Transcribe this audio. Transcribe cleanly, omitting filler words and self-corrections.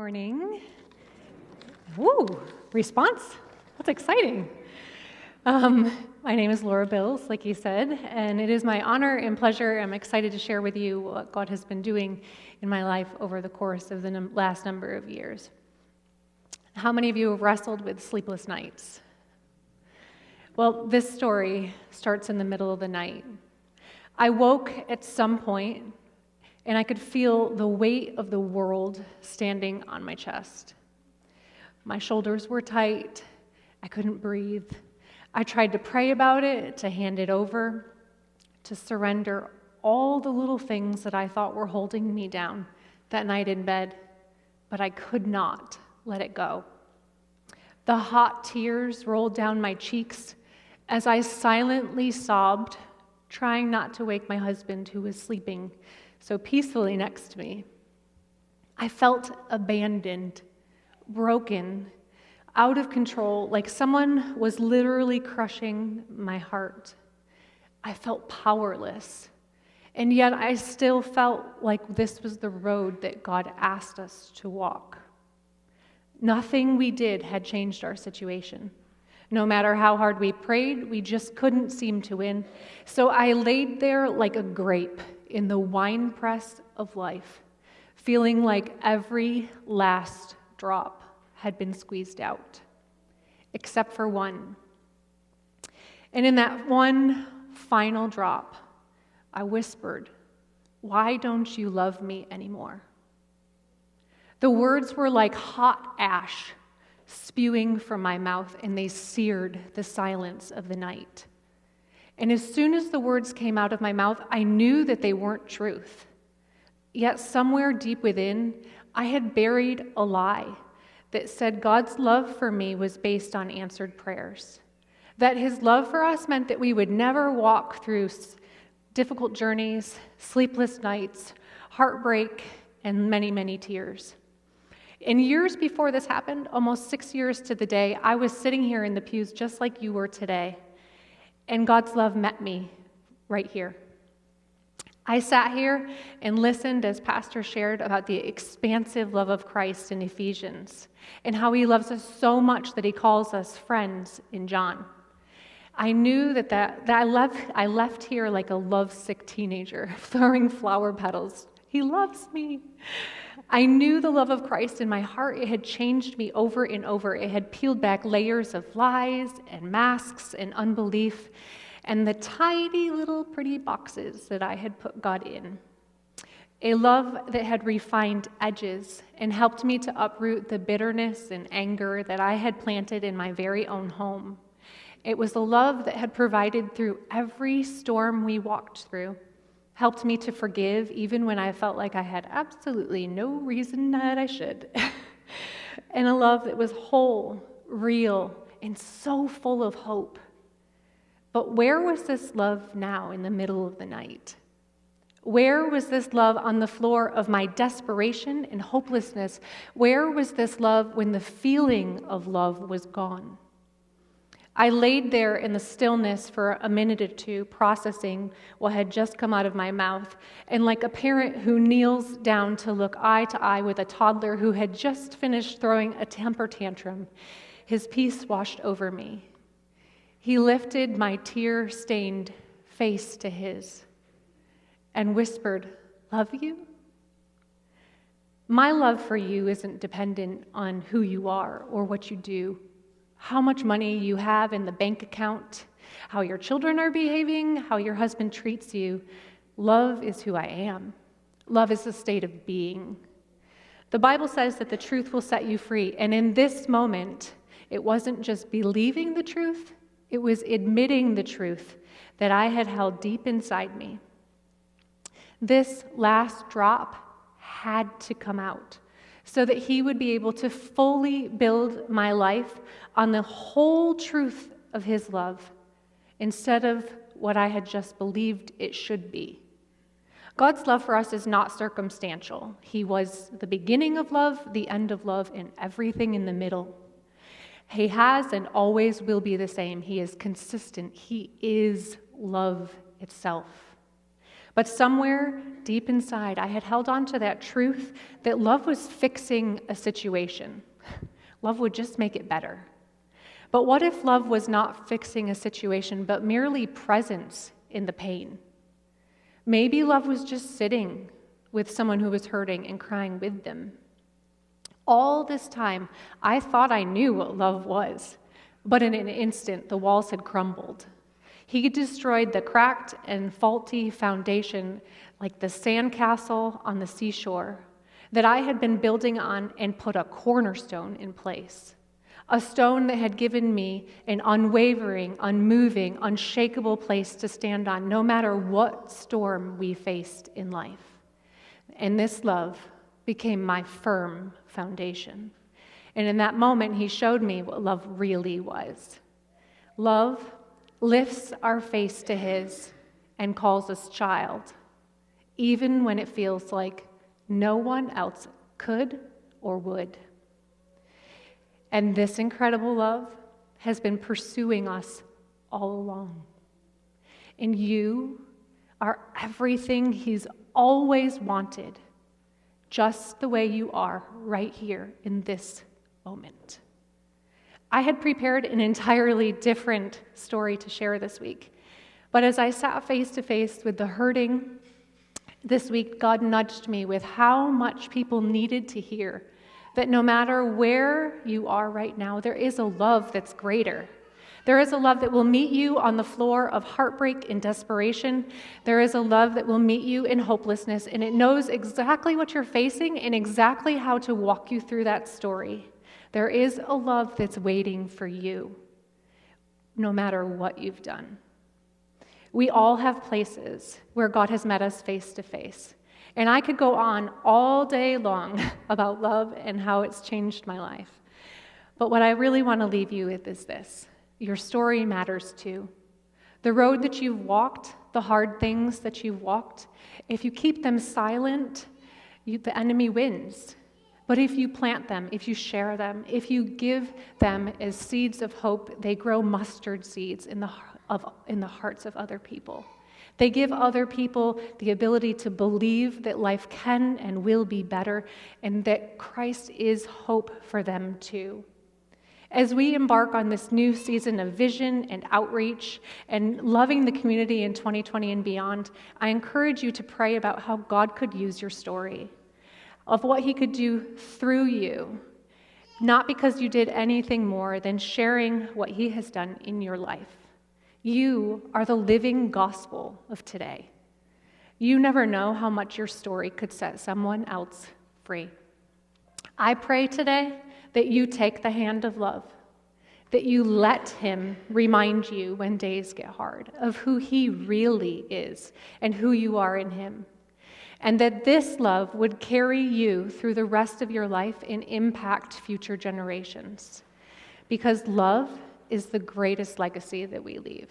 Morning. Woo, response. That's exciting. My name is Laura Bills, like you said, and it is my honor and pleasure. I'm excited to share with you what God has been doing in my life over the course of the last number of years. How many of you have wrestled with sleepless nights? Well, this story starts in the middle of the night. I woke at some point, and I could feel the weight of the world standing on my chest. My shoulders were tight. I couldn't breathe. I tried to pray about it, to hand it over, to surrender all the little things that I thought were holding me down that night in bed, but I could not let it go. The hot tears rolled down my cheeks as I silently sobbed, trying not to wake my husband, who was sleeping so peacefully next to me. I felt abandoned, broken, out of control, like someone was literally crushing my heart. I felt powerless, and yet I still felt like this was the road that God asked us to walk. Nothing we did had changed our situation. No matter how hard we prayed, we just couldn't seem to win. So I laid there like a grape in the winepress of life, feeling like every last drop had been squeezed out, except for one. And in that one final drop, I whispered, "Why don't you love me anymore?" The words were like hot ash spewing from my mouth, and they seared the silence of the night. And as soon as the words came out of my mouth, I knew that they weren't truth. Yet somewhere deep within, I had buried a lie that said God's love for me was based on answered prayers, that his love for us meant that we would never walk through difficult journeys, sleepless nights, heartbreak, and many, many tears. And years before this happened, almost 6 years to the day, I was sitting here in the pews just like you were today, and God's love met me right here. I sat here and listened as Pastor shared about the expansive love of Christ in Ephesians and how he loves us so much that he calls us friends in John. I knew that I left here like a lovesick teenager throwing flower petals. He loves me. I knew the love of Christ in my heart. It had changed me over and over. It had peeled back layers of lies and masks and unbelief and the tiny little pretty boxes that I had put God in. A love that had refined edges and helped me to uproot the bitterness and anger that I had planted in my very own home. It was a love that had provided through every storm we walked through, helped me to forgive even when I felt like I had absolutely no reason that I should. And a love that was whole, real, and so full of hope. But where was this love now in the middle of the night? Where was this love on the floor of my desperation and hopelessness? Where was this love when the feeling of love was gone? I laid there in the stillness for a minute or two, processing what had just come out of my mouth, and like a parent who kneels down to look eye to eye with a toddler who had just finished throwing a temper tantrum, his peace washed over me. He lifted my tear-stained face to his and whispered, "Love you?" My love for you isn't dependent on who you are or what you do, how much money you have in the bank account, how your children are behaving, how your husband treats you. Love is who I am. Love is a state of being. The Bible says that the truth will set you free, and in this moment, it wasn't just believing the truth, it was admitting the truth that I had held deep inside me. This last drop had to come out so that he would be able to fully build my life on the whole truth of his love instead of what I had just believed it should be. God's love for us is not circumstantial. He was the beginning of love, the end of love, and everything in the middle. He has and always will be the same. He is consistent. He is love itself. But somewhere deep inside, I had held on to that truth that love was fixing a situation. Love would just make it better. But what if love was not fixing a situation, but merely presence in the pain? Maybe love was just sitting with someone who was hurting and crying with them. All this time, I thought I knew what love was, but in an instant, the walls had crumbled. He destroyed the cracked and faulty foundation like the sandcastle on the seashore that I had been building on and put a cornerstone in place. A stone that had given me an unwavering, unmoving, unshakable place to stand on no matter what storm we faced in life. And this love became my firm foundation. And in that moment, he showed me what love really was. Love lifts our face to his and calls us child, even when it feels like no one else could or would. And this incredible love has been pursuing us all along. And you are everything he's always wanted, just the way you are right here in this moment. I had prepared an entirely different story to share this week. But as I sat face to face with the hurting this week, God nudged me with how much people needed to hear that no matter where you are right now, there is a love that's greater. There is a love that will meet you on the floor of heartbreak and desperation. There is a love that will meet you in hopelessness, and it knows exactly what you're facing and exactly how to walk you through that story. There is a love that's waiting for you, no matter what you've done. We all have places where God has met us face to face. And I could go on all day long about love and how it's changed my life. But what I really want to leave you with is this. Your story matters too. The road that you've walked, the hard things that you've walked, if you keep them silent, the enemy wins. But if you plant them, if you share them, if you give them as seeds of hope, they grow mustard seeds in the hearts of other people. They give other people the ability to believe that life can and will be better and that Christ is hope for them too. As we embark on this new season of vision and outreach and loving the community in 2020 and beyond, I encourage you to pray about how God could use your story, of what he could do through you, not because you did anything more than sharing what he has done in your life. You are the living gospel of today. You never know how much your story could set someone else free. I pray today that you take the hand of love, that you let him remind you when days get hard of who he really is and who you are in him, and that this love would carry you through the rest of your life and impact future generations, because love is the greatest legacy that we leave.